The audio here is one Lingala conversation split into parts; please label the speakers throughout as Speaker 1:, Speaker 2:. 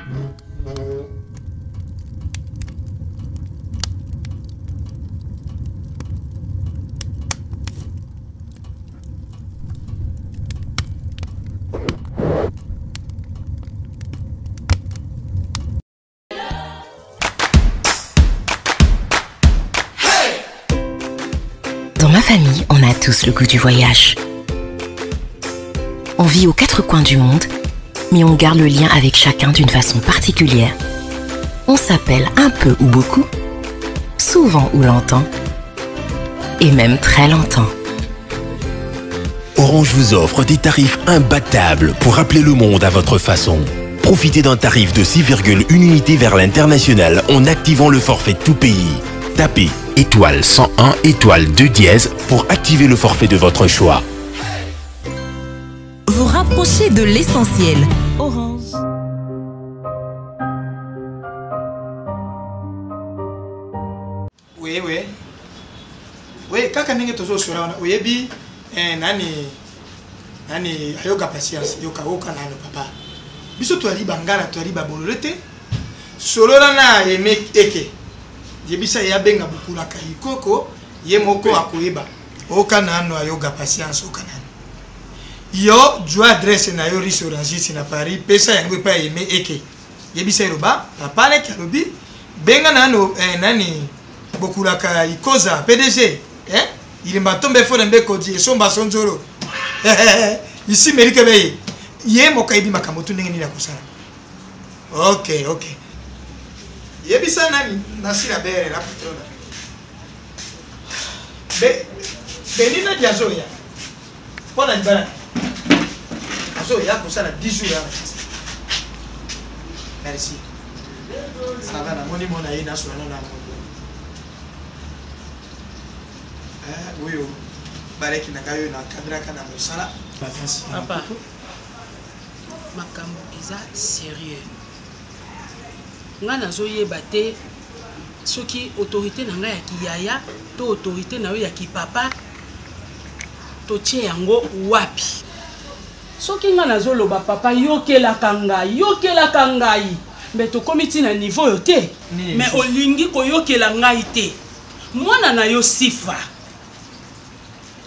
Speaker 1: Dans ma famille, on a tous le goût du voyage. On vit aux quatre coins du monde, mais on garde le lien avec chacun d'une façon particulière. On s'appelle un peu ou beaucoup, souvent ou longtemps, et même très longtemps.
Speaker 2: Orange vous offre des tarifs imbattables pour rappeler le monde à votre façon. Profitez d'un tarif de 6,1 unités vers l'international en activant le forfait tout pays. Tapez étoile 101 étoile 2 dièse pour activer le forfait de votre choix.
Speaker 3: Vous rapprochez de l'essentiel. Orange.
Speaker 4: Oui. Oui, kaka ndenge tozo sura wana oyebi nani ayoka patience yoka nano papa. Biso to ali bangala to ali babololete. Solola na eke. Yebisa ya benga bukula kayikoko ye moko akoyeba. Oka nano ayoka patience oka nano. Yo jua adresse na yo restaurant na Paris pesa yango pa yeme eke. Yebisa eroba papa le kalobi benga nano nani bukula kayikoza PDG il m'a tombé fort un bec odi somba sonzoro. Ici mérite be ye moka ibi makamotu ndenge ni na kosala. OK. Yebisa nani nasira bere la putrona. Benina diazoya. Pona libana. Azoya kosala 10 jours là. Merci. Ça va na moni mona ina so na na. Oui, bareki na kayo na kadraka na mosala.
Speaker 5: Papa. Makambo eza sérieux. Nga nazoyeba te soki autorité na nga ya kiyaya to autorité na yo ya kipapa to tie yango wapi. Soki nga nazoloba papa yokelaka ngai mais tokomi ti na niveau yo te mais olingi koyokela ngai te mwana na yo sifa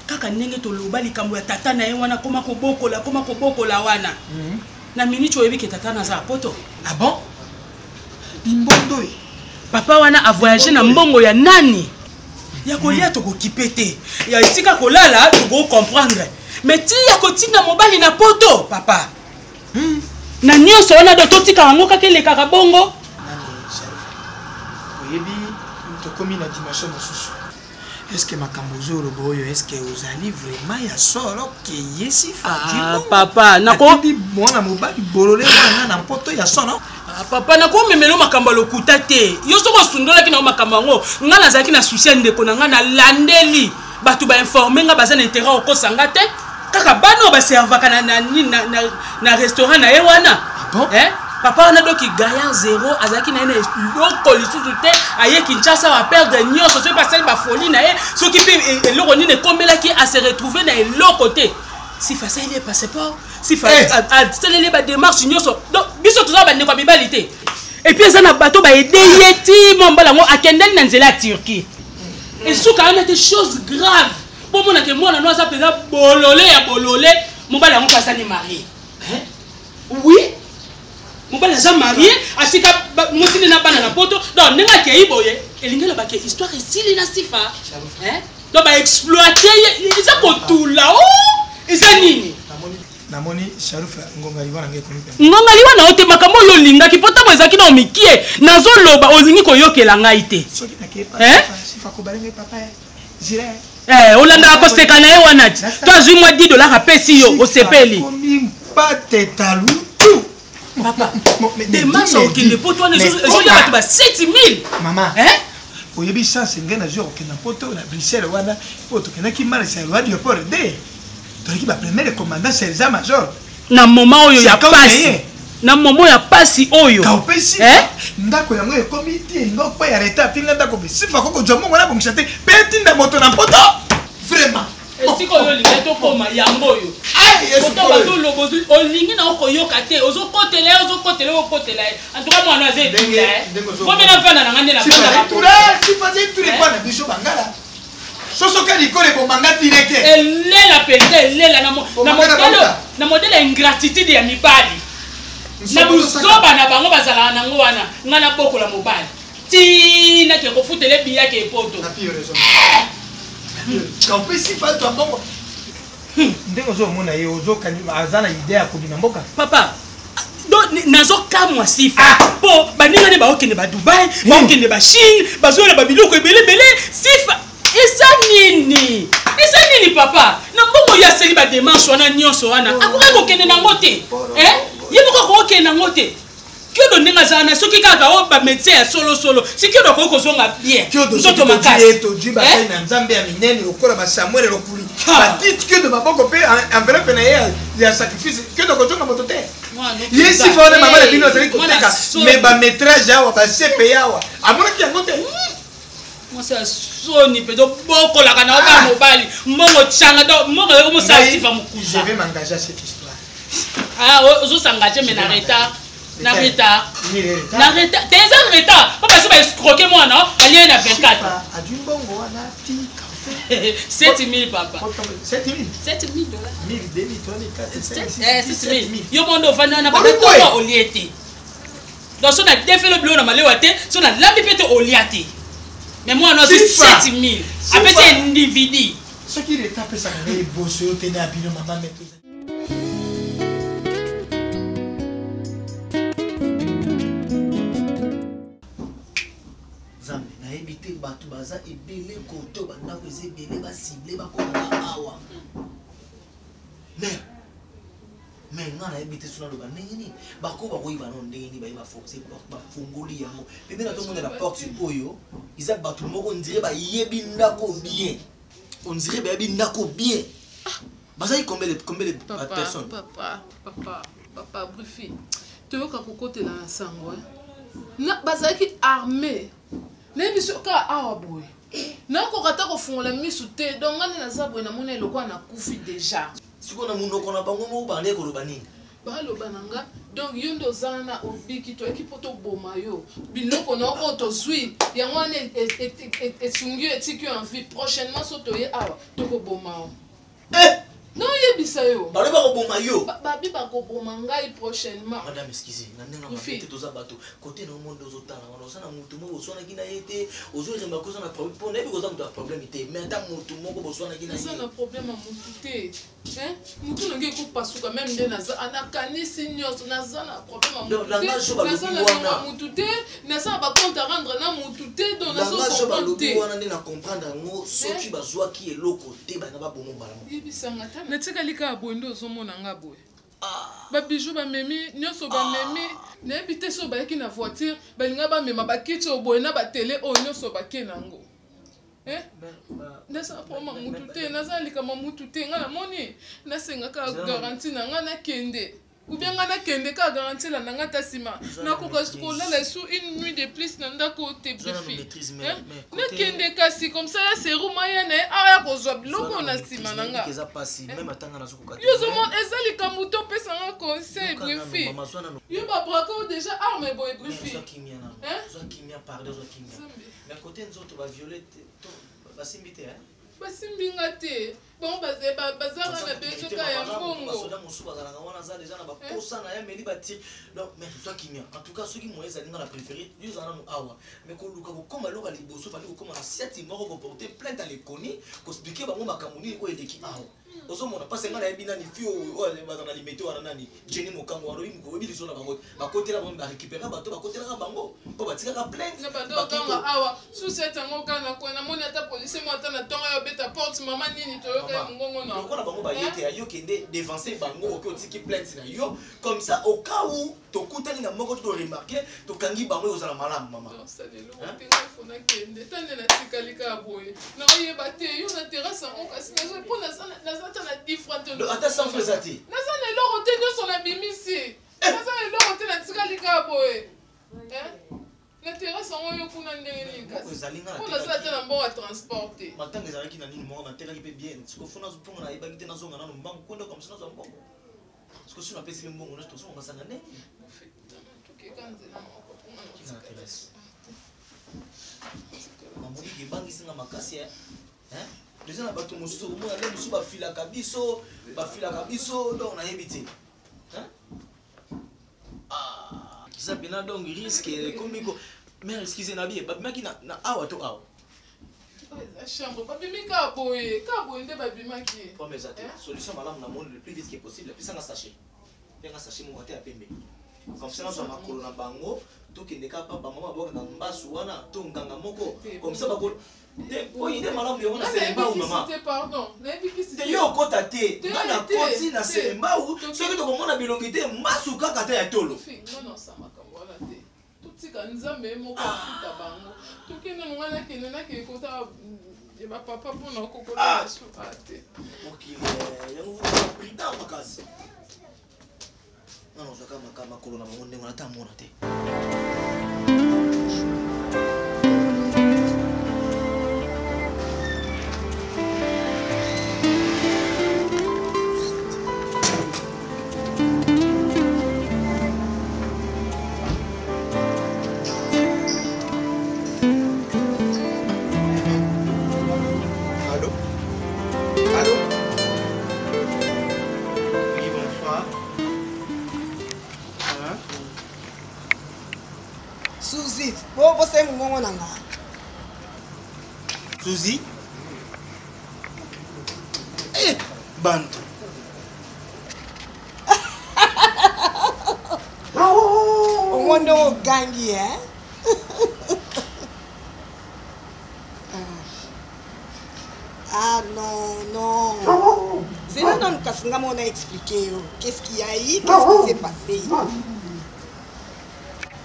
Speaker 5: kaka ndenge toloba likambo ya tata na ye wana koma kobokola wana na minute oyebi ke tata na za poto.
Speaker 4: Ah bon? Bimbondo
Speaker 5: papa wana a voyagé na mbongo ya nani ya kolia to kokipete ya isika kolala to go comprendre mais ti ya kotinda mobali na poto papa na nyonso wana do totika yango kakele kaka bongo
Speaker 4: oyebi to komi na dimension mosusu. Est-ce que makambo zoro boyo est-ce que vous allez vraiment ya solo ke yesi fa
Speaker 5: papa nako
Speaker 4: di mwana mobali bolole wana na poto ya solo
Speaker 5: papa nako memelo makambo lokuta te yo soko sundola ki na makambo ngo nga nazaki na souci ndeko na nga na landeli batu ba informer nga baza na intérêt okosanga te kaka bano ba servaka na restaurant na ye wana papa on a donc gagnant 0 azaki na ene loko lisusu te aye Kinshasa va perdre nyonso so passer ba folie na ye so ki pe loko ni ne kombela ki a se retrouver na loko te si facile il est passeport si facile a celle ba démarche nyonso donc biso tout ça ba ndeko bibalité et puis ça na bateau ba aider yeti mombala ngo akendeli na nzela Turquie et so quand même des choses graves pour mon que moi na ça pesa bololé mombala ngo pasa ni marié oui mobali aza marié asika mosili na bana na poto donc nenga ke iboye elingela ba ke histoire esili na sifa donc ba exploiter isa kotula isa nini
Speaker 4: namoni Sharufa ngonga liwana ngekoni
Speaker 5: ngonga liwana ote makambo yo linga ki pota mo ezaki na omikie nazo loba olingi koyokela ngai te
Speaker 4: soki na ke sifa ko balenga papa zire
Speaker 5: olanda ko sekana ye wana ti to azui moi $10 apesi yo osepeli
Speaker 4: pas tetalu
Speaker 5: papa démarche okende po toi ezoya bato ba 7000
Speaker 4: mama oyebi chance ngena jour okenda poto na Bruxelles wana poto kena ki mara sa loi du port de toliki ba premier commandant sergent major
Speaker 5: na moment oyo ya pasi na moment ya pasi oyo
Speaker 4: ka opesi ndako yango ekomi ti ndoko pa ya leta pinga ndako bisifa koko jomo ngona bongisa te pe tinda moto na poto vraiment
Speaker 5: esika oyo olingai tokoma yango oyo otobazoloba olingi na okoyoka te ozokotela ye okotela ye antuka mwana aza etula komena vanda na nga nde na
Speaker 4: na biso bangala sosoka likolo ebomanga direke
Speaker 5: elela mpenza elela na modele ya ingratitude ya mibali na buzoba na bango bazalaka nango wana nga na bokola mobali tina ke kofutela ebiyaka epoto
Speaker 4: ndenge ozomona ye aza na ide ya kobima mboka
Speaker 5: papa nazokamwa sifa mpo baninga nde baokende badubai baokende bachine bazoyola babiloko ebelebele sifa eza nini papa na mbongo ya seli bademarshe wana nyonso wana akoki kokende nango te ye moko akokokende nango te kiodo ndenge aza wana soki kaka o bamédecin ya solosolo si kiodo akoki kozonga bien nzoto makasi
Speaker 4: na nzambe ya minene lokola basamuele lokuli batite kiodo maboko mpe enveloppe na ye ya sacrifice kiodo akozonga moto te ye sifa wana mama na bino azali koteka me bamétrage awa basepe awa amonaki yango te
Speaker 5: mwasi ya soni mpenza obokolaka na oba mobali mbongo tyanga mbongo omosala sifa mokuza ozosangage me na retard na retard te eza retard mpo basi baescroke mwana balie na 24 7000 papa 7000 yo mondo ofandi wana bakatoa olie te donc so na defele bilo na malewa te so na lambi mpe te olia te mais moi non c'est 7000 apete individu
Speaker 4: ce qui est tapé ça ngai bosso yo tena bino mama meto
Speaker 6: zambe na ebité batu baza ebele koto banda ko ezebele ba ciblé ba ko awa mais ngana ebité suna lo banini bako ba ko ibano ndeni ba iba forcer ba fungoli yango bébé na to monde la porte oyo iza batu moko ndire ba yebi ndako bien on dirait ba yebi ndako bien baza y combien de personnes
Speaker 7: papa Brufi tu veux ka kokotela na sango na baza ki armée na biso ka awa boy na ko kata ko fungola misu te donc ngane na zabwe na mona eloko na kufi déjà
Speaker 6: sikona munoko na bango mo bande ko lobani
Speaker 7: baloba nanga donc yondo zana obiki to ekipo to boma yo biloko na ko to zui yango ane esungi etiki en vie prochainement soto ye awa to ko boma non yebisa yo
Speaker 6: baloba ko boma yo
Speaker 7: babi ba ko boma ngai prochainement
Speaker 6: madame excusez na nenga mafete toza bato côté na monde ozotala wana osana mutu mo boswana kina yete ozoremba ko sana problème pour nebi ko za mutu problème te mais ata mutu moko boswana kina yete
Speaker 7: sana problème mutu te mutu ngi ko pasuka même nde naza anakanisi nyos naza na problème mutu te naza ba compte à rendre na mutu te donc nazo comprendre te
Speaker 6: wana nde na comprendre ngo soki bazwa ki eloko te ba na ba bomo bala
Speaker 7: yebisa ngata natika lika bondo ozomona nga boye babiju bamemi nyonso bamemi nayebi te so bayaki na voiture balinga bamema bakiti oboye na batele oyo nyonso bake nango naza proma mutu te naza likama mutu te nga namoni nasengaka garanti na nga nakende ou bien nga nakende ka garanti la nanga ta sima nakoka kolala su une nuit de plus na ndako te brifi nakende kasi comme ça ya serum aya na aya kozwa biloko na sima nanga yo zomona eza likambo to pesanga conseil brifi yo babrako déjà arme boye brifi basimbinga te bon bazaka na bezoka ya mbongo
Speaker 6: en tout cas ceux qui m'ont dit dans la préférée ils en ont awa mais ko luka ko comme alors ali boso fali ko comme na 7 moko ko porter plainte à l'économie ko expliquer bango makamuni ko eleki awa ozomona parce que ngana ebina ni fio bazana limité wana nani Jenny Mokango waro imko webi lisona bango bakotela bango ba récupérer bato bakotela bango po batika ka plainte
Speaker 7: na badokanga awa sous cette ngo kana ko na moni ata police mo ata na tonga yo beta porte mama nini to yo ka ngongo na
Speaker 6: ko na bango ba yete ayo kende dévancer bango ko tiki plainte na yo comme ça au cas où to kutani na moko to remarquer to kangi bango ozala malamu mama
Speaker 7: ça de l'eau tenga fona kende tane na tikalika boye na oyeba te yo na terrasse on kasi na po na na different
Speaker 6: no ata sans faisati
Speaker 7: naza na eloko te nyonso na bimisi naza na eloko te na tikalika boye na terrasse sango yo kuna ndenge nini kasi
Speaker 6: ezalinga
Speaker 7: mpona asala te na mbongo ya transporte
Speaker 6: matanga ezalaki na nini moko natelaki mpe bien sikoyo nazomponga nayebaki te nazonga nano mbangu kwenda komisa nazwa mbongo sikoyo si napesili mbongo nyonso tosongasanga nini
Speaker 7: tokeka nzela moko
Speaker 6: kika na terese namoni kebangisinga makasi deza na bato mosusu omona nde mosusu bafilaka biso donc nayebi te kisa mpena donc risque ekomiko mare excuse na bie babimaki na awa to awa
Speaker 7: eza chambre babimi ka boye nde babimaki
Speaker 6: pome eza te solution malamu na monde le plus vite que possible episanga sachet mpenga sachet moko te ya pembe comme ça nazwa makolo na bango tokende ka papa mama babokaka mbasu wana to nganga moko comme ça bakolo oyi nde malamu yango na selembau mama te yo okota te nga na koti na selembau soki tokomona bilongi te mbasu kaka te ya tolo
Speaker 7: totika nzambe moko afuta bango tokende monga nakende nakende kota bapapa mpona kokola suka te
Speaker 6: okile yango prida makasi nano ozwaka makolo na bango ndenge nata mona te
Speaker 8: Suzy, vous savez mon nom.
Speaker 6: Suzy? Eh, Bantu.
Speaker 8: Au moins de gangi, hein? Ah non. C'est là dans le cas où on a expliqué qu'est-ce qu'il y a eu, qu'est-ce qui s'est passé.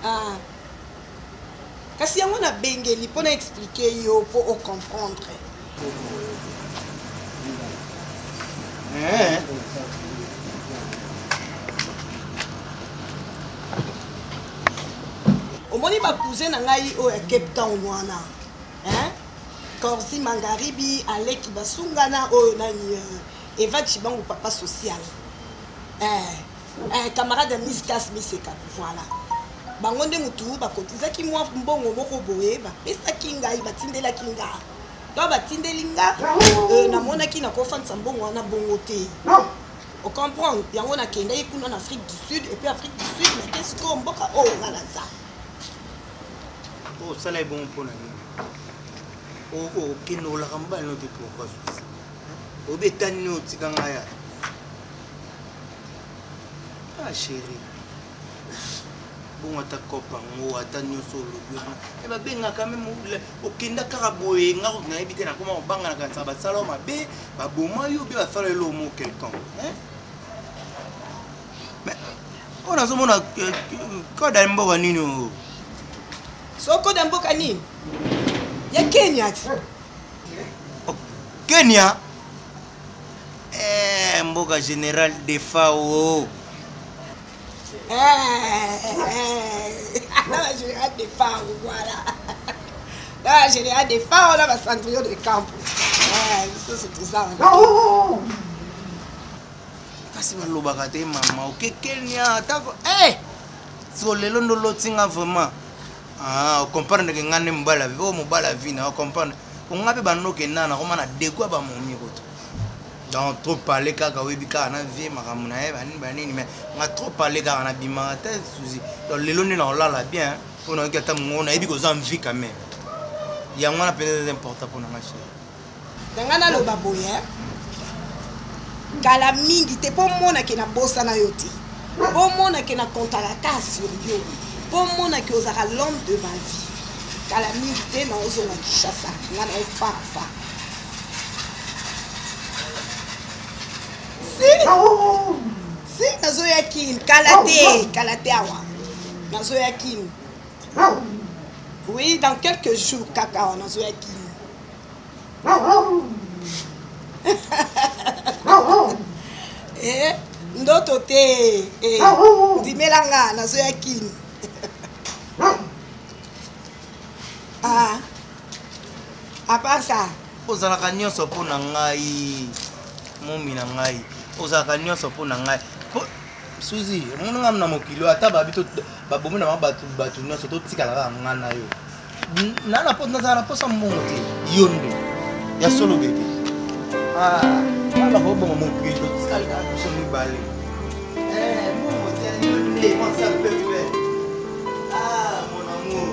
Speaker 8: Ah. Kasi yango na bengeli pona expliquer yo po o comprendre. Omoni ba cousin na ngai o ya Cape Town wana. Corsi Mangaribi Aleki basungana o nani Eva Chibangu papa social. Camarade Miskas Miseka voilà. Bango nde mutu bakotizaki mwa mbongo moko boye bapesaki ngai batindelaki nga to batindeli nga namonaki nakofandisa mbongo wana bongo te o comprendre yango nakendaki kuna na Afrique du Sud et puis Afrique du Sud nakesi ko mboka oyo nga na nza
Speaker 9: osala ebongo mpona nini okende olaka mobali no te pourquoi obetani nini otika ngai ya chéri bon ata kopango ata nyonso olobi wana babengaka meme okenda kaka boye nga nayebi te nakoma kobanga na kanisa basala o mabe baboma yo mpe basala elo mo quelqu'un mais oyo nazomona kode ya mboka nini o
Speaker 8: so kode ya mboka nini ya Kenya ti
Speaker 9: Kenya mboka général de fao
Speaker 8: la général de Faro, voilà. La général de Faro, là, va centurion de camp. C'est tout ça.
Speaker 9: Kasi balobaka te mama oke Kenya tako so lelo ndo lotinga vraiment o comprendre que ngane mbala vi o mobala vi na o comprendre o ngabe banoke nana koma na deko ba momi koto donc trop parler kaka webi kaka na vie makambo na ye banini mais nga trop parler kaka na bimaka te Suzy donc lelo nde na olala bien mpona oki ata mongo nayebi koza mvi quand même yango wana mpenza important mpona nga chéri
Speaker 8: nanga naloba boye kala mingi te mpo monake na bosana yo te mpo monake na kontaka sur yo mpo monake ozaka l'homme de ma vie kala mingi te na ozonga Kinshasa nga na ofarafa si nazoya kini kala te awa nazoya kini oui dans quelques jours kaka awa nazoya kini ndoto te ndimelanga nazoya kini Ah. À part ça.
Speaker 9: Ozalaka nyonso po na ngai. Momi na ngai. Ozalaka nyonso po na ngai. Suzy, mon ngam na mokilo ata babito babomi na batu nyonso to tikala nga na yo. Nana po na posa monte. Yonde. Ya solo bébé. Ah, mama ko bo mokilo tikala ka so ni bale. Mon motel yonde, moi ça peut faire. Ah, mon amour.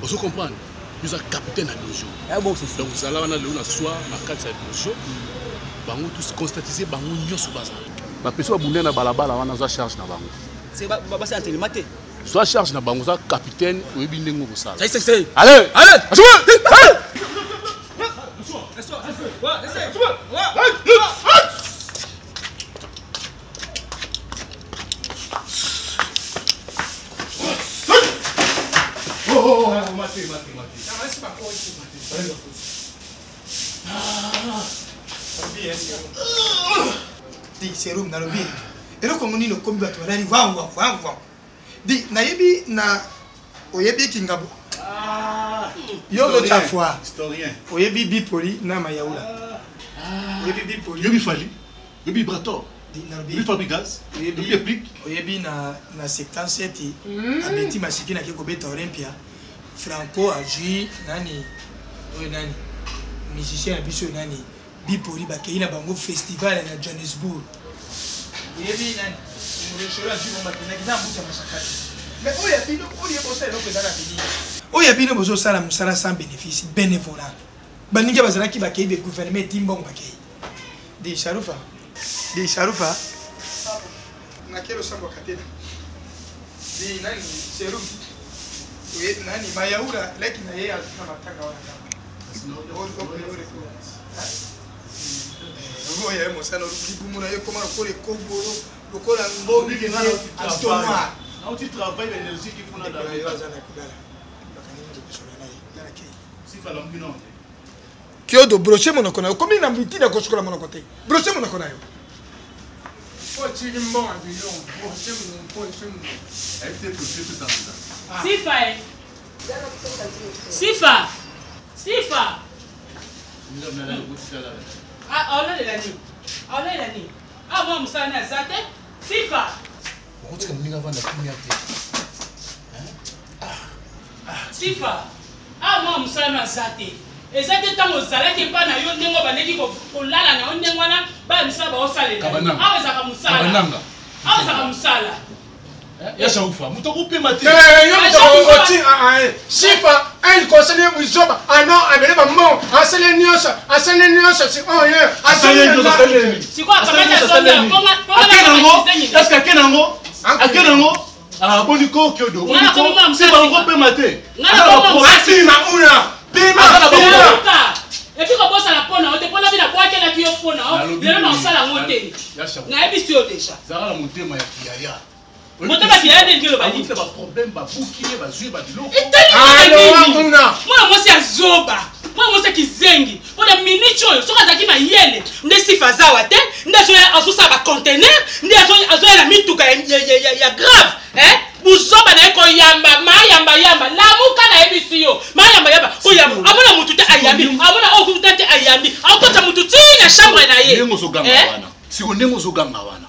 Speaker 10: Vous comprenez? Nous sommes capitaine à dojo. Donc vous allez on a soir ma carte à dojo. Bango tous constatisé bango nyo sur base. Ba peso abundé na balabala wana za charge na bango.
Speaker 6: C'est ba c'est antélimaté.
Speaker 10: Soit charge na bango za capitaine oyebi ndengo ko sala.
Speaker 6: C'est.
Speaker 10: Allez, allez, jouez.
Speaker 4: Di serum na lobi. Ero komuni no kombi bato balali wa. Di na yebi na oyebi kingabo. Yo lo chafwa.
Speaker 10: Historien.
Speaker 4: Oyebi bipoli na mayaula. Oyebi bipoli.
Speaker 10: Yobi fali. Yobi brato.
Speaker 4: Di na lobi.
Speaker 10: Yobi fabrigas. Yobi applique.
Speaker 4: Oyebi na 77 abeti masiki na keko beta Olympia. Franco a joué nani. Nani. Musicien a biso nani. Bipoli bakei na bango festival na Johannesburg. Yebi nani. Mureshora jino makina kitambu cha mashakati. Mais oya bino oya bosa eloko ezala bini. Oya bino bozo sala musala sans bénéfice bénévolat. Baninga bazala ki bakei be gouvernement timbongo bakei. De Sharufa. Na kero sambo katena. De nani serum. Oye nani mayaura leki na yeye alifanya matanga wana kama. Oya mo sana rubibu na yeko mara kole koboro lokola ngombi ke ngalo astoma.
Speaker 10: Quand tu travailles l'énergie qu'il faut dans la vie. Si fa l'ambulance.
Speaker 4: Kyodo broche monoko na komi na mbiti na koskola monoko te. Broche monoko na yo.
Speaker 10: Elle était touchée tout ça.
Speaker 5: Sifa. Ah, on est là. Ah, moi, je suis Zate. Sifa. Sifa. Ah, moi, je suis Zate. Et ça, c'est quand vous allez pas na yo ndengo baneki ko lala na ndengo na ba misala ba osale. Ah, ça comme musala. Ah, ça comme musala.
Speaker 10: Ya shaufa. Mutoko pe mate.
Speaker 4: Sifa, elle conseille Muzoba. Ah non, elle est maman. Asale nyosa, c'est oh yeah.
Speaker 5: C'est quoi comment
Speaker 10: est-ce que Kenango ah boniko kyodo. C'est pas encore pe mate.
Speaker 5: Et puis comment ça la pona, on te pona bien la boîte là qui est pona. Il est dans ça la montée. Na ebisio déjà.
Speaker 10: Ça la montée ma yaya.
Speaker 5: Moto ba bien de ngelo ba dit.
Speaker 10: C'est pas problème ba boukier ba jouer ba diloko.
Speaker 5: Moi c'est azoba. Moi c'est kizengi. Pour la minute yo, soka zaki ma yele. Nde sifa zawa te, nde azo sa ba container, nde azo la mituka ya grave, hein? Buzoba na eko yamba la muka na ebisio yamba ko yamba amona mutu te ayambi amona okuta te ayambi akota mutu ti na chambre na ye
Speaker 10: ndengo zoganga wana si ndengo zoganga wana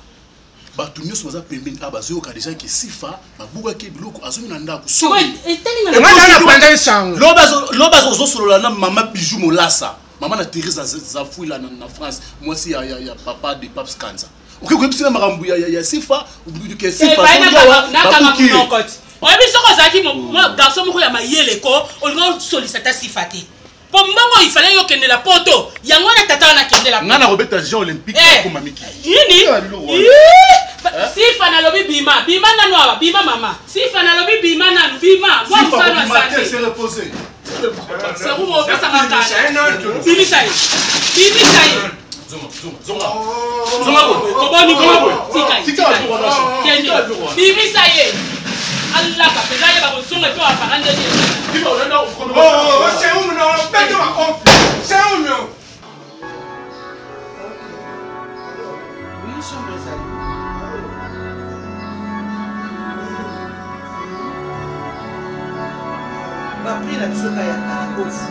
Speaker 10: batu nyoso baza pembeni abazo ka déjà ki sifa babuka ke biloko azumi na ndako so loba zo solo na mama bijou molasa mama na Teresa za fuila na France moi si ya papa de Paps Kanza. Ok, vous avez marambu ya sifa ou que sifa
Speaker 5: na kama munokoti. Oyebi soko zaki mo garçon moko ya mayele ko olngo solliciter sifa te. po mbongo ifale yo kende la poto yango na tata na kende la
Speaker 10: ngana robeta jeux olympique ko mamiki
Speaker 5: nini sifa na lobi bima na noa bima mama sifa na lobi bima na bima moi mfano asante
Speaker 10: c'est reposé
Speaker 5: c'est où mon pesa makana bimi sai Zoma koboni tika bimi sai Allah ka pesa ya ba songa to apakande ni
Speaker 4: c'est où non bête ma conf c'est où non
Speaker 9: va pris la tsoka ya karakofu.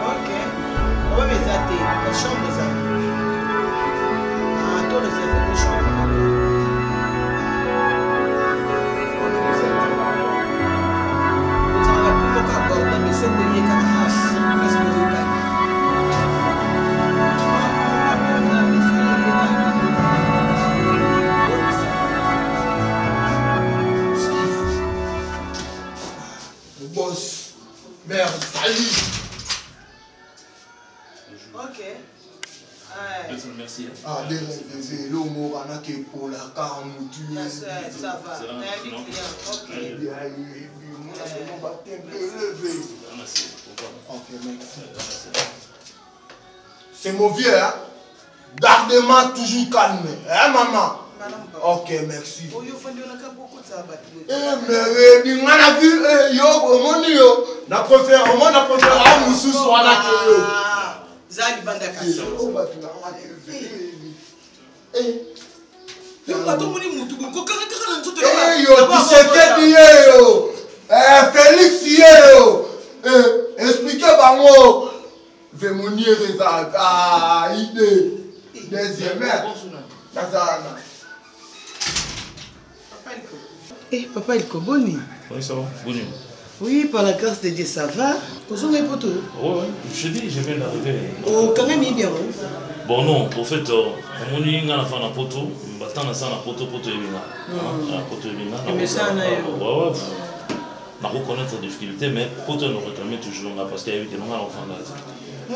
Speaker 9: Ok. On va mettre la chambre ça. Ah, toi le service de chambre. Vous avez plus qu'à accorder mais c'est que il y a
Speaker 4: merde, salut.
Speaker 9: Ok.
Speaker 10: Merci.
Speaker 4: Ah, désolé, le mot on a qui pour la carte,
Speaker 9: ça va. Ok.
Speaker 4: C'est mon vieux, hein? Garde-moi toujours calme, hein, maman? Ok, merci. Mais on a vu, on a préféré à nous sous
Speaker 9: Zali banda kasi.
Speaker 4: Félix expliquez-moi. Vémonier idée. Deuxième.
Speaker 9: Eh, papa, il coboni.
Speaker 11: Oui, ça va. Bonjour.
Speaker 9: Oui, par la grâce de Dieu, ça va. Bonjour, mes potos.
Speaker 11: Oui, je dis, je viens d'arriver.
Speaker 9: Oh, quand même, il est bien.
Speaker 11: Bon, non, en fait, on est en train de poto, on va en poto et bien. Poto et bien.
Speaker 9: Mais ça, on a eu.
Speaker 11: Ouais. On reconnaît sa difficulté, mais poto nous réclame toujours là parce qu'il y a eu des moments enfants là.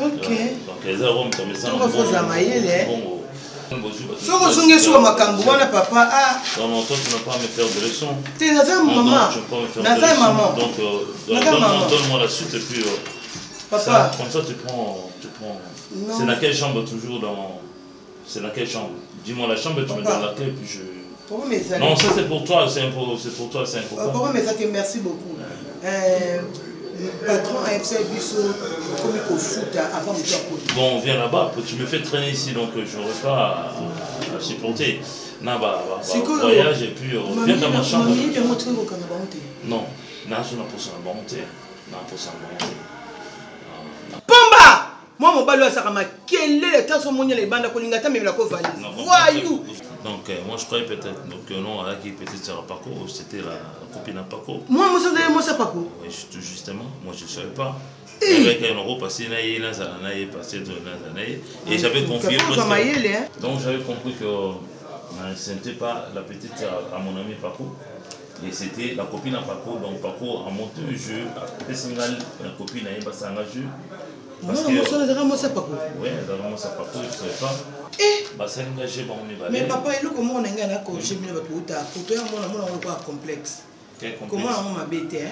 Speaker 9: Ok.
Speaker 11: Donc, les hommes comme ça.
Speaker 9: On va faire ça, maïle.
Speaker 11: Si vous
Speaker 9: avez sur ma cambouana, papa, ah.
Speaker 11: Non, toi, tu ne vas pas me faire de leçons.
Speaker 9: Tu es dans maman.
Speaker 11: Non, tu ne peux pas me faire de leçons.
Speaker 9: Maman.
Speaker 11: Donc, donne-moi la suite et puis.
Speaker 9: Papa.
Speaker 11: Ça, comme ça, tu prends. C'est laquelle chambre toujours dans. C'est laquelle chambre? Dis-moi la chambre et tu me donnes laquelle, puis je. Non, ça c'est pour toi, c'est important.
Speaker 9: Papa, mais ça te merci beaucoup. Le patron a fait comme il faut foot avant de faire.
Speaker 11: Bon, on vient là-bas, tu me fais traîner ici, donc je n'aurai pas à supporter. Voyage et puis viens dans ma chambre. Non, je n'ai pas
Speaker 9: Pomba! Moi, mon balo a sarama. Quel est le temps sur mon les bandes à Kolingata, mais la covalise. Voyou!
Speaker 11: Donc, moi je croyais peut-être que non, qui peut-être sera Paco, c'était la copine à Paco.
Speaker 9: Moi, moi, ça Paco.
Speaker 11: Oui, justement, moi je ne savais pas. Avec un euro passé, et j'avais confié. Donc, j'avais compris que ce n'était pas la petite à mon ami Paco. Et c'était la copine à Paco. Donc, Paco a monté le jeu, a fait la copine à Eba Sangaju. Parce que.
Speaker 9: Moi, ça Paco.
Speaker 11: Oui, moi, ça Paco, je ne savais pas.
Speaker 9: Mais papa, il y a comment on a un accroché, mais pour toi, on a un complexe. Comment on m'a bêté?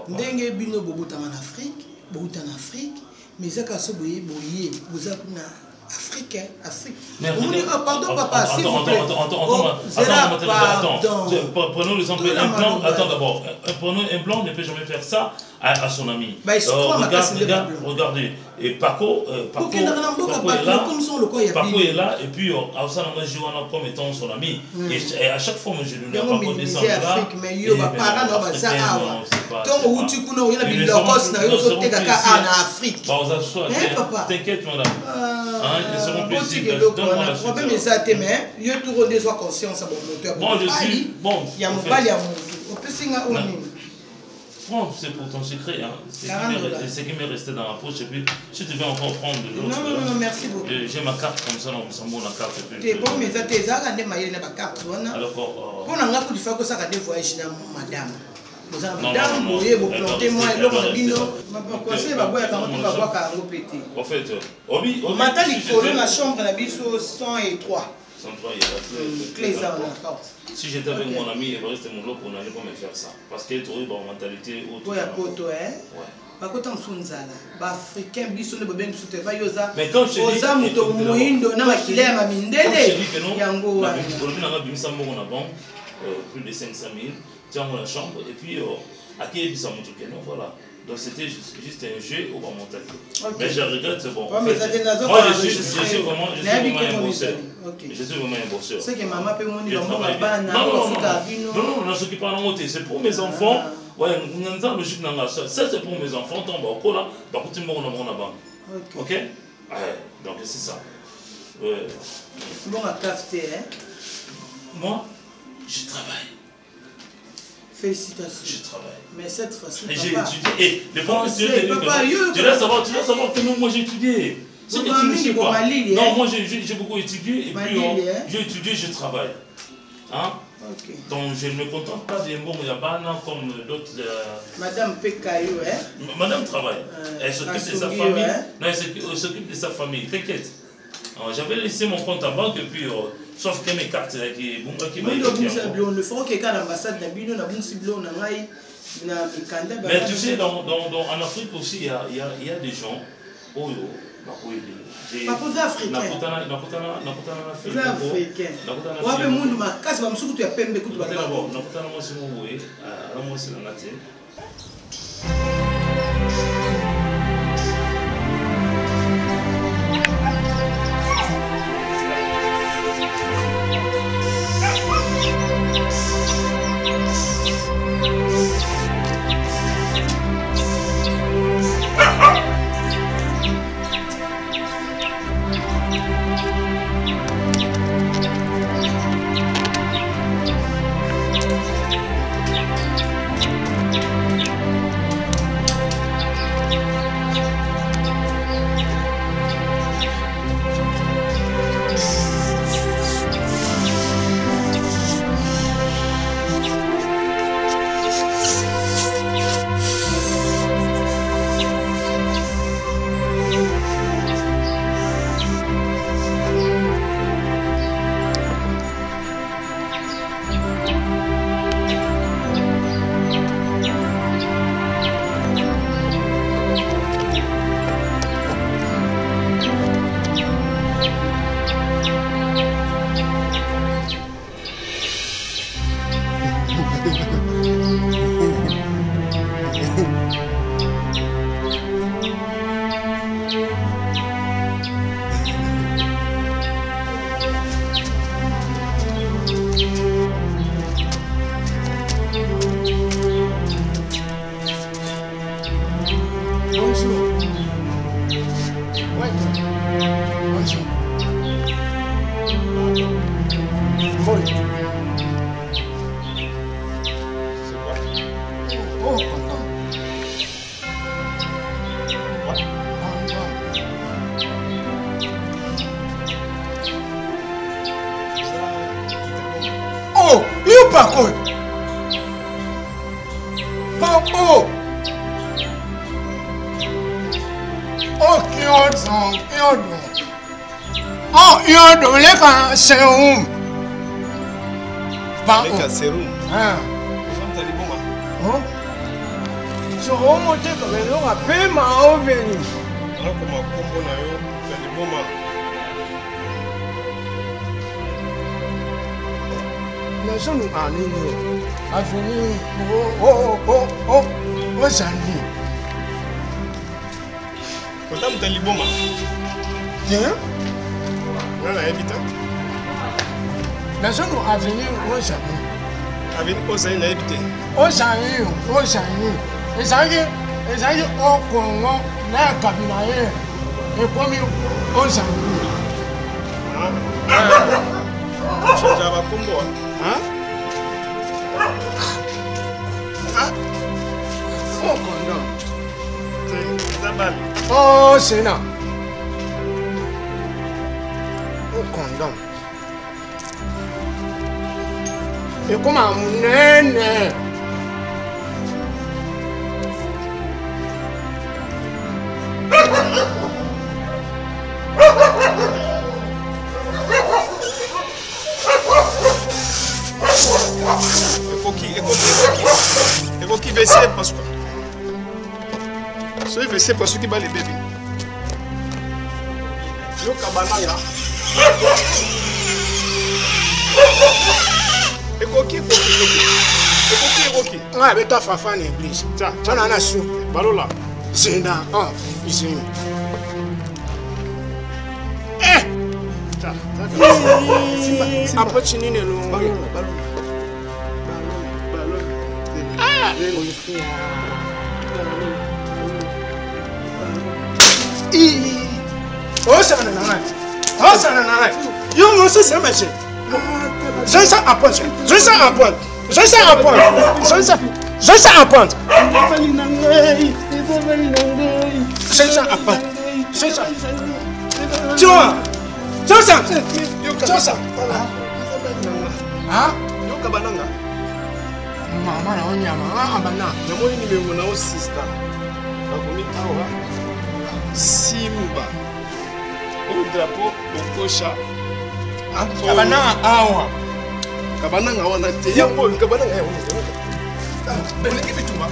Speaker 9: Dengue bino bobuta en Afrique, mais ça casse boyer, vous êtes africain, Afrique. Pardon papa, s'il vous plaît.
Speaker 11: Attends, prenons l'exemple, un blanc, attends d'abord, un blanc ne peut jamais faire ça à son ami. Regardez, et Paco est là, et puis comme étant son ami. Et à chaque fois, je lui dis à Paco descendre là. T'inquiète, madame. Ils seront plus
Speaker 9: bon, je suis bon.
Speaker 11: Prends, c'est pour ton secret. Hein. C'est qui m'est resté dans la poche. Et puis, si tu veux encore prendre de l'autre.
Speaker 8: Non, merci beaucoup.
Speaker 11: J'ai ma carte comme ça, donc ça me la carte.
Speaker 8: C'est bon, mais ça, t'es là, ma carte.
Speaker 11: Alors,
Speaker 8: pour nous, il faut que ça ait des voyages, madame. Madame, vous voyez, vous plantez moi et l'homme, vous conseillez, vous voyez, vous voir qu'à répéter.
Speaker 11: En fait,
Speaker 8: maintenant, il faut la chambre, la bise 103.
Speaker 11: 103, il y a
Speaker 8: clé ça, on a porte.
Speaker 11: Si j'étais avec mon ami Évariste Moulok, on n'allait pas me faire ça. Parce qu'il y a une mentalité autre.
Speaker 8: Oui, à Poto, hein? Ouais. Quand on s'unzala, africain, biso ne bobem soute ba yoza.
Speaker 11: Mais quand je dis
Speaker 8: oza muto muindo na makile ma mindele.
Speaker 11: Yango wa. On a bimisa mbongo na banque plus de 500 000. Tiens la chambre et puis à qui est bisa muto keno voilà. Donc c'était juste un jeu au monter. Mais je regrette c'est bon. En fait, moi je suis vraiment un bosseur. Je suis vraiment un bosseur.
Speaker 8: C'est que maman peut mon dire
Speaker 11: non, ce qui parle en c'est pour mes enfants. Ouais, logique ça c'est pour mes enfants. Tant bas là, bah écoutez moi on a mon banque. OK? Donc c'est ça.
Speaker 8: Bon à café hein.
Speaker 11: Moi, je travaille.
Speaker 8: Félicitations.
Speaker 11: Je travaille.
Speaker 8: Mais cette fois-ci,
Speaker 11: j'ai étudié. Et le problème, tu dois savoir que moi j'ai étudié. C'est que tu ne sais pas. Non, moi j'ai beaucoup étudié. Et puis j'ai étudié, je travaille. Hein? Okay. Donc je ne me contente pas des bons Yabana comme d'autres.
Speaker 8: Madame Pekayo, hein?
Speaker 11: Madame travaille. Elle s'occupe de sa famille. Non, elle s'occupe de sa famille. T'inquiète. J'avais laissé mon compte en banque et puis sauf que mes cartes là qui m'a
Speaker 8: le front qui est à l'ambassade de Bino na bon ciblon na ngai na mikanda.
Speaker 11: Mais tu sais en Afrique aussi il y a des gens oyo
Speaker 8: africain.
Speaker 12: C'est un pas un
Speaker 13: sérum.
Speaker 12: Ah. So on te comme on a paiement au venu.
Speaker 13: On a comme combo na yo, c'est le moment.
Speaker 12: Les gens nous animent. A fini. Oh, Zandi.
Speaker 13: Quand tu as liboma.
Speaker 12: Tiens.
Speaker 13: Non, là, habite.
Speaker 12: Les gens nous avenir au Zandi.
Speaker 13: Avenir au Zandi, habité.
Speaker 12: Au Zandi. Et ça y est, au Congo, là, Kabinaye. Et comme au Zandi.
Speaker 13: Ça va combo. Hein?
Speaker 12: Oh, Sénat. Oh, condom. Et comment mon nène?
Speaker 13: Il faut qu'il baisse parce que ce baisse parce qu'il bat les bébés. Yo kabananga. Ekoki.
Speaker 12: Ouais, mais toi fafa en église. Ça n'en a su.
Speaker 13: Balola.
Speaker 12: Zéna. Oh, ici. Après tu n'es le oh, ça n'en a. Oh, ça n'en a. Yo, moi, c'est ça, monsieur. J'ai ça à pointe. J'ai ça à pointe. J'ai ça à pointe. J'ai ça à pointe. J'ai ça à pointe. J'ai ça. Tu vois? Tu vois ça? Tu vois ça? Hein?
Speaker 13: Yo kabananga.
Speaker 12: Maman, on y a maman.
Speaker 13: Namoni numéro na o sister. Bakomi awa. Simba. Au drapeau Okosha.
Speaker 12: Kabananga awa.
Speaker 13: Kabananga wana te. Yango kabananga ya wana.
Speaker 12: Boleki bituma.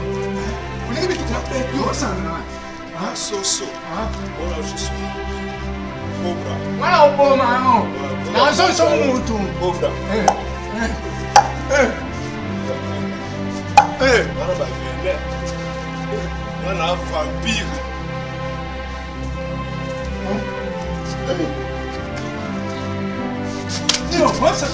Speaker 12: Boleki bituma. Yo sana.
Speaker 13: Ah soso. Ah. Ora je suis. Cobra.
Speaker 12: Wala oboma no. Na so mutu.
Speaker 13: Cobra. Wana ba vene. Wana vampire.
Speaker 12: Yo, what's that?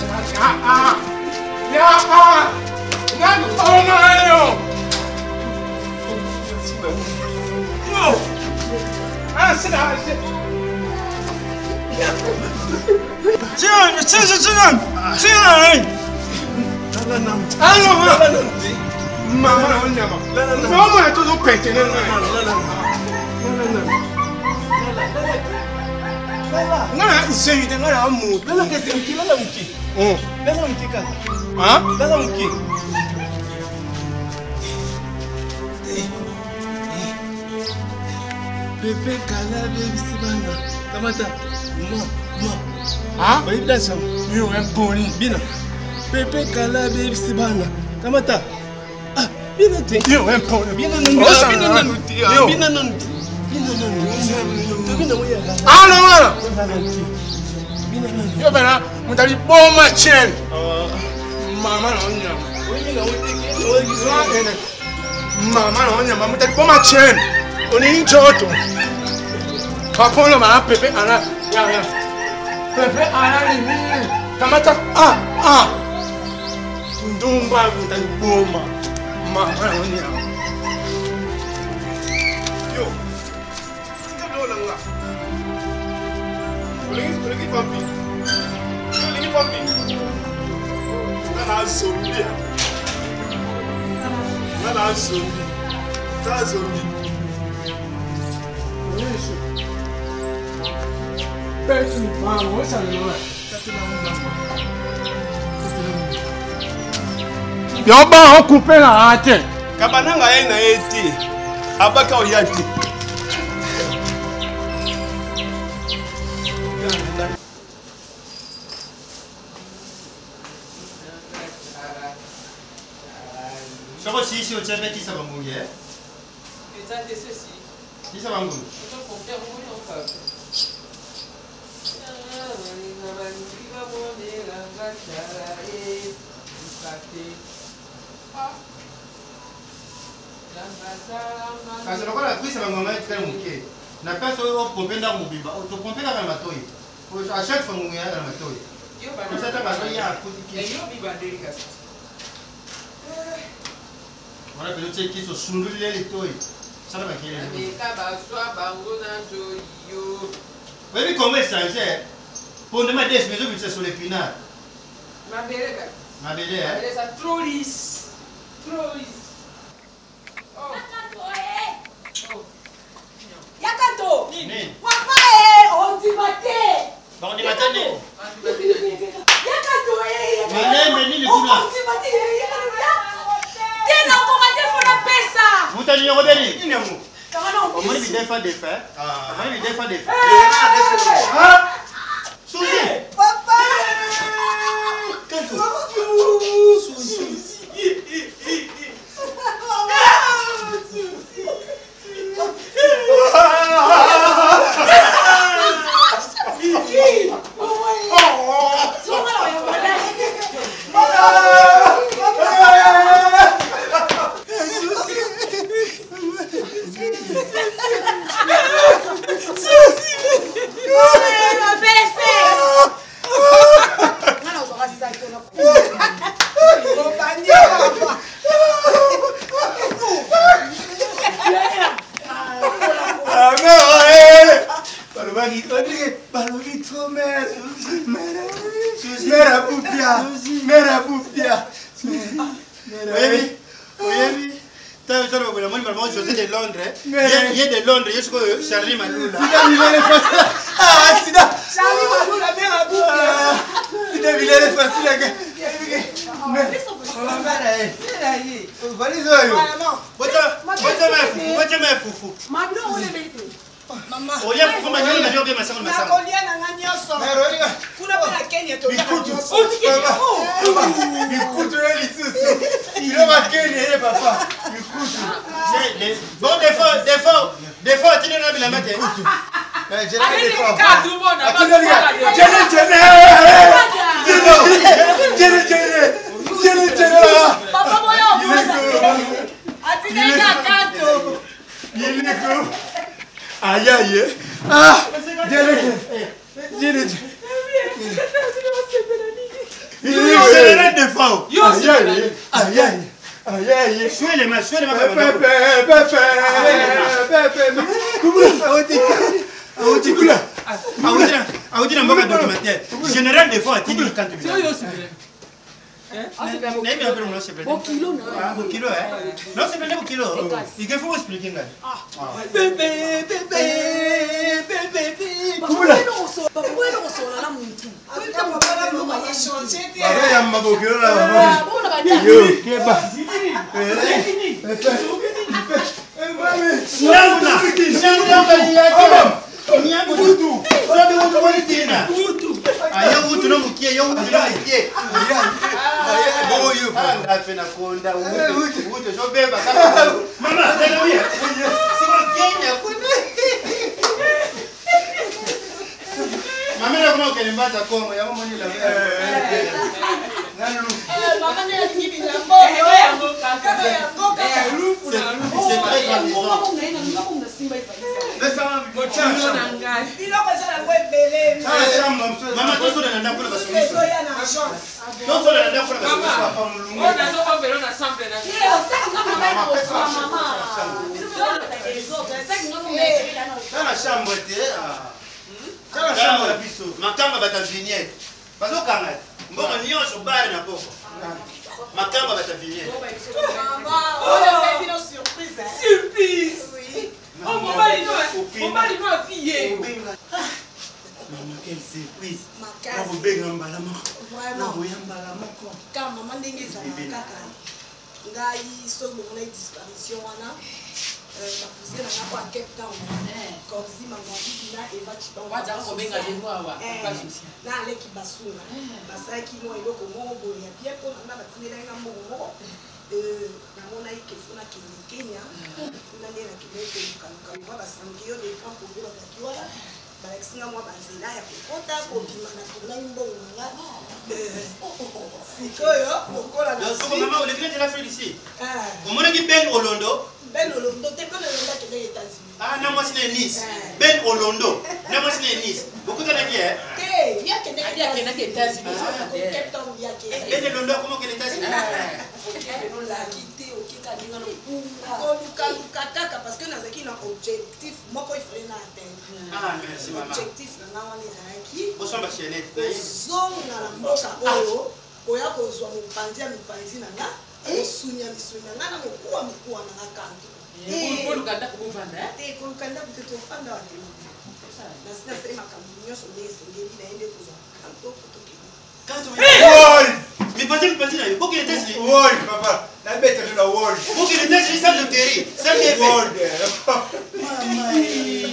Speaker 13: Pepe kala baby sibana. Kamata.
Speaker 12: Ah?
Speaker 13: Baby dansa.
Speaker 12: Yo, un pony.
Speaker 13: Bina. Pepe kala baby sibana. Kamata. Ah, bina te.
Speaker 12: Yo, un pony.
Speaker 13: Bina non. Bina non. Bina non. Bina moya.
Speaker 12: Ah non. Yo bana, mutali boma chen. Mama na onya. Mama na onya, mutali boma chen. Oni njoto. Kapolo ma pepe ana. Ya. Pepe ana ni mimi. Kamata Ndumba mutali boma. Mama na onya.
Speaker 13: Yo. Sikalola nga. Olegi papi. Olegi papi. Nana zombie. Ta zombie.
Speaker 12: Yoba on couper la hâte.
Speaker 13: Kabananga ye na eti. Abaka oyati.
Speaker 14: Soko si o tshebe ti sa bangu ye.
Speaker 15: Ezande ceci.
Speaker 14: Ti sa bangu.
Speaker 15: Je peux faire oui encore.
Speaker 14: Kasi lokola kwisa bangonga etikali moke na place oyo pompe ndako mobimba topompe kaka na matoi a chaque fois ngonga yaka na matoi osata matoi ya akutikisi wana pelo tie kisi osundulile litoi sala bakele oyebi kongo étranger pondema des mais ozobimisa sur l'épinard mabele
Speaker 15: trop lisse. Oh.
Speaker 8: Yakato. Papa on dit maté.
Speaker 14: On dit maté.
Speaker 8: Yakato
Speaker 14: Mané ni le kuna.
Speaker 8: On dit maté. Tena commandé pour la pesa.
Speaker 14: Vous t'allez rebellir. Inemu. On m'a dit des fois des faits. On m'a dit des fois des faits. Ah. Suzy.
Speaker 8: Papa.
Speaker 14: Qu'est-ce Londres, je suis Charlie Maloula. Ah, Sida!
Speaker 8: Charlie Maloula, mère à bout.
Speaker 14: Sida, il est facile. Des fois, tu n'as pas la main. Aïe aïe. Ah, Soyez les mains, général des fois, tu dis quand tu viens. Bon kilo, non, c'est bien bon kilo. Il faut vous expliquer. Ben Olondo, t'es pas le Olondo qui est aux États-Unis. Ah, non, moi c'est Nice. Ben Olondo, non, moi c'est Nice. Beaucoup de gens qui est. Il y a qui est aux États-Unis. Ben Olondo, comment que les États-Unis? Parce que nous avons un objectif, moi quand il faut l'atteindre. Ah, merci maman. L'objectif, nous avons les acquis. Vous sommes passionnés. Nous avons la moka oyo, oya kozwa mupanzi ya mipanzi nanga, musunya misunya nanga mukuwa mukuwa nanga kanto.
Speaker 15: kolukanda kobovanda
Speaker 8: te kolukanda peut-être ofanda wa te nasili makambo nyonso nde esengeli na ye nde kozwa kantoko
Speaker 14: Mais pas de petit là, il faut qu'il était
Speaker 9: Wall, papa. La bête est la wall.
Speaker 14: Il faut qu'il était ça le terri. Ça qui est
Speaker 9: wall.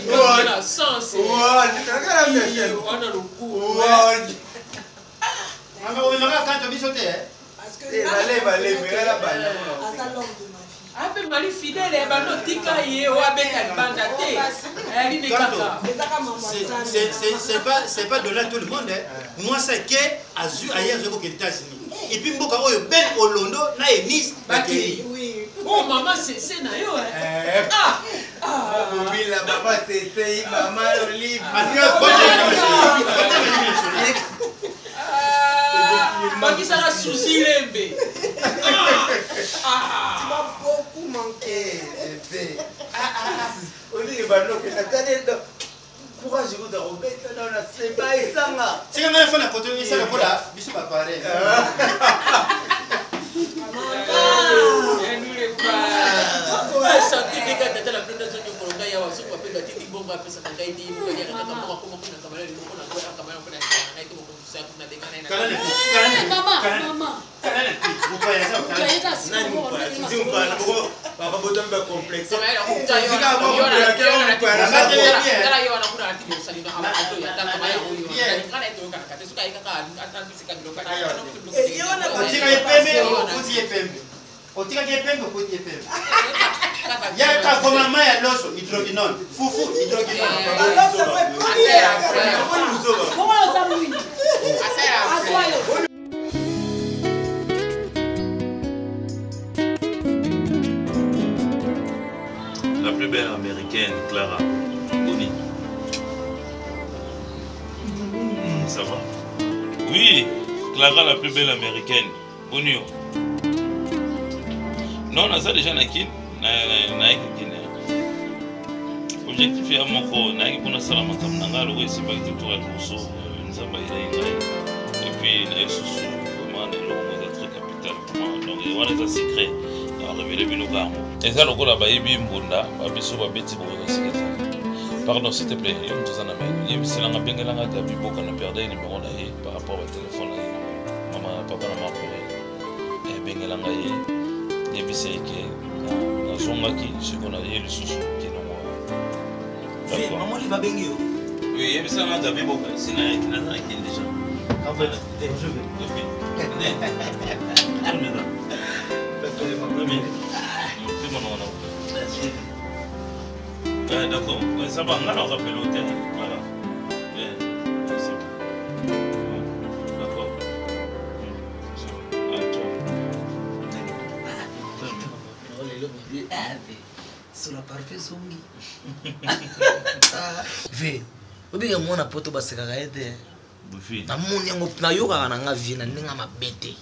Speaker 15: Wall. La sens.
Speaker 9: Wall. Regarde la bête.
Speaker 15: On a le coup.
Speaker 9: Wall.
Speaker 14: Ah mais on verra quand tu vas sauter.
Speaker 8: Parce que
Speaker 9: allez, mais la balle.
Speaker 8: Asa l'homme de ma vie.
Speaker 15: Ape mali fidèle et bano tika ye o abeka banda te. Elle ni kaka.
Speaker 14: C'est pas donné à tout le monde hein. Moi c'est que azu ailleurs je aux États-Unis. Et puis mboka oyo ben olondo na Nice bakiri.
Speaker 8: Oui.
Speaker 15: Oh maman c'est na yo hein.
Speaker 9: Oui la maman c'est maman Olive.
Speaker 15: Bakisaka souci lembe.
Speaker 8: Tu m'as beaucoup manqué.
Speaker 9: Olive banoke natane do. Courage de Robert dans la seba et sanga.
Speaker 14: C'est quand même fait la photo ça le voilà, biso pas pareil. Il y a un commandement à l'os, hydroquinone. Foufou, hydroquinone.
Speaker 11: La plus belle américaine, Clara. Boni. Ça va? Oui, Clara, la plus belle américaine. Bonio. Non, on a ça déjà nakin. Objectif est à mon corps. Naïki pour nous salam comme nanga le c'est pas du tout à l'osso. Nous avons et puis naïki sous comment le logo de très capital. Donc il y a des secrets. On a révélé nos garmes. Et ça le coup là-bas il mbunda. Babiso babeti pour regarder. Pardon s'il te plaît. Il y a une chose en amène. Il y a c'est l'anga bengelanga gabi boka na perdre numéro na ye par rapport au téléphone là. Maman papa na maman pour. Et bengelanga ye. Il y a c'est que nazongaki sikona ye lisusu kinongo.
Speaker 6: D'accord. Maman il va bengi yo.
Speaker 11: Oui, il y a ça na gabi boka. Sina na kin déjà.
Speaker 6: En fait, je vais.
Speaker 11: D'accord, ça va, on va rappeler l'hôtel. Voilà. C'est bon. D'accord.
Speaker 6: Sur la parfait zongi. Ve, obi ya mwana poto basekaka ete. Na moni yango na yoka na nga vie na ndinga mabete.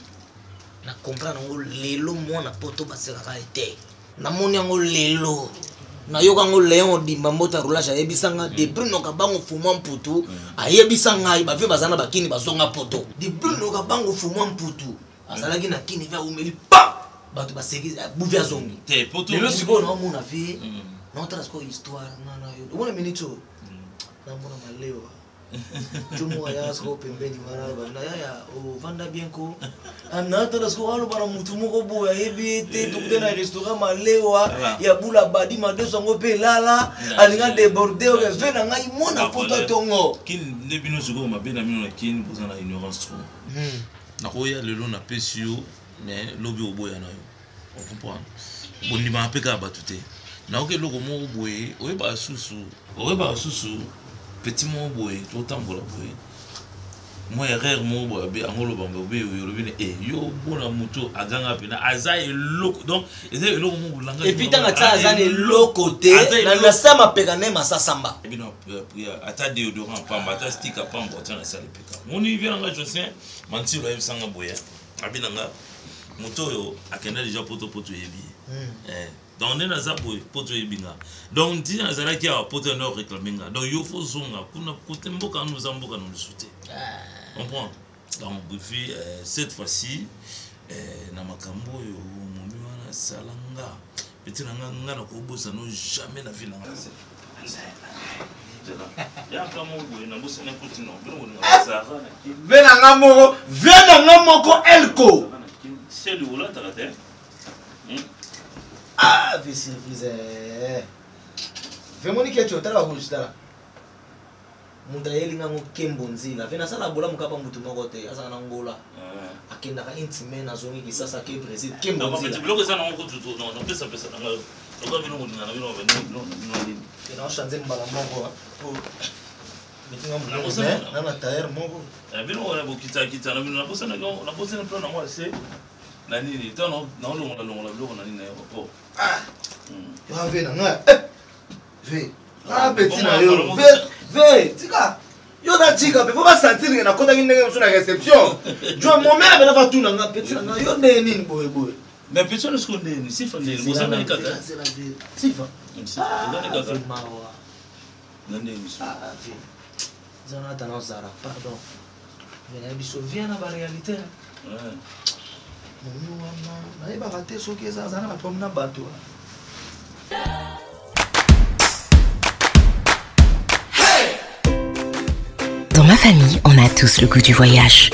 Speaker 6: Na comprendre ngo lelo mwana poto basekaka ete. Na moni yango lelo. Na yoka ngo leon dimba mbota roulage ayebisanga de Bruno Kabango fumwa mputu ayebisanga ai bave bazana bakini bazonga poto. De Bruno Kabango fumwa mputu azalaki na kini va umeli pa. Bato baseki buvia zongi.
Speaker 11: Te poto.
Speaker 6: Lelo siko na mona vie. Na otra sko histoire na yo. Ubona minito. Na mona maleo. Jumu ya sko pembeni maraba. Na ya o vanda bien ko. Na otra sko halo bana mutu moko boya hebi te tukute na restaurant maleo ya bula badi ma 200 ngo pe lala alinga déborder o vena ngai mona poto tongo.
Speaker 11: Kin lebino siko mabena mino na kin bozana ignorance trop. Na koya lelo na pesio. Mais lobby au boy on comprend. Bon ni ma peka batute. Na oke loko mo boy, oye ba susu petit mo boy, tout tambola boy. Moi erreur mo boy be angolo bambo be yo yo bona muto aganga pena azai loko. Donc ezai loko mo bulanga.
Speaker 6: Et puis tanga tsa azane loko te na sama peka ne masasamba.
Speaker 11: Et bien ata déodorant pamba ata stick pamba tana sale peka. Moni vient nga Jocelyn manti lo sanga boya. Abinanga moto yo akenda déjà poto yebi donc on est dans ça poto yebinga donc ti azala ki a poto no réclaminga donc yo faut zonga kuna côté mboka nous amboka nous souté comprends donc depuis cette fois-ci na makambo yo momi wana salanga
Speaker 6: petit nga na ko bosa no jamais la vie na nga.
Speaker 12: Venanga moko elko.
Speaker 11: C'est lui là t'as raté.
Speaker 6: Ah, c'est surprise. Vemoni ke tu tala rouge tala. Munda yelinga ngo kembonzila. Vena sala bola mukapa mutu moko te. Asa na ngola. Akenda ka intime na zongi ki sasa ke Brésil kembonzila.
Speaker 11: Non, mais tu bloques ça non ko tu non, non pesa pesa nga. Oka bino ngona na bino no.
Speaker 6: Kena chanze mbala moko po. Metinga munda na na tailleur moko.
Speaker 11: Bino wala bokita kita na bino na bosa na plan na moi c'est na nini to no na longa bloque na nini aéroport.
Speaker 6: Ah. Ya vena nga. Ve. Ah petit na yo. Ve, tika. Yo na tika, pe faut pas sentir que na kota ki ndenge sur la réception. Jo mon mère bena va tout na nga petit na nga yo ndenge nini boy.
Speaker 11: Mais personne ne se connaît ni si fan ni bosa na kaka.
Speaker 6: Sifa.
Speaker 11: Ah, kaka.
Speaker 6: Nande ni so. Ah, ve. Zana tana zara, pardon. Mais biso vient na ba réalité. Ouais. Mon wana, na ba raté so ke za zana ba tomna bato.
Speaker 1: Dans ma famille, on a tous le goût du voyage.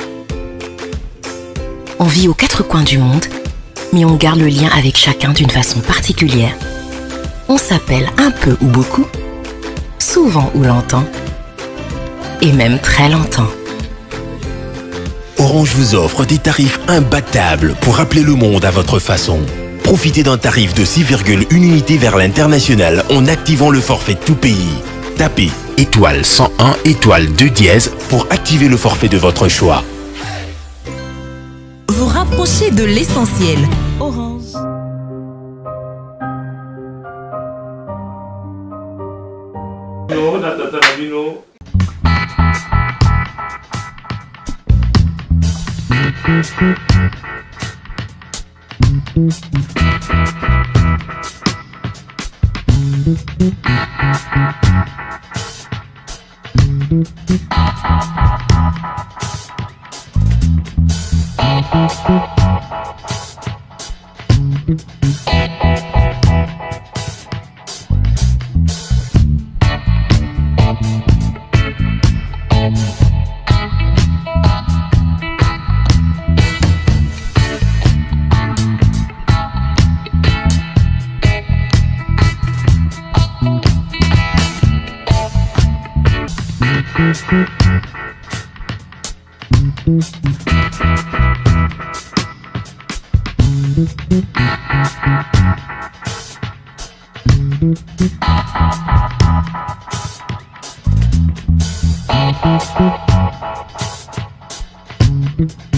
Speaker 1: On vit aux quatre coins du monde, mais on garde le lien avec chacun d'une façon particulière. On s'appelle un peu ou beaucoup, souvent ou longtemps, et même très longtemps.
Speaker 2: Orange vous offre des tarifs imbattables pour rappeler le monde à votre façon. Profitez d'un tarif de 6,1 unités vers l'international en activant le forfait tout pays. Tapez étoile 101 étoile 2 dièse pour activer le forfait de votre choix.
Speaker 3: Vous rapprochez de l'essentiel. Orange.
Speaker 16: Thank you.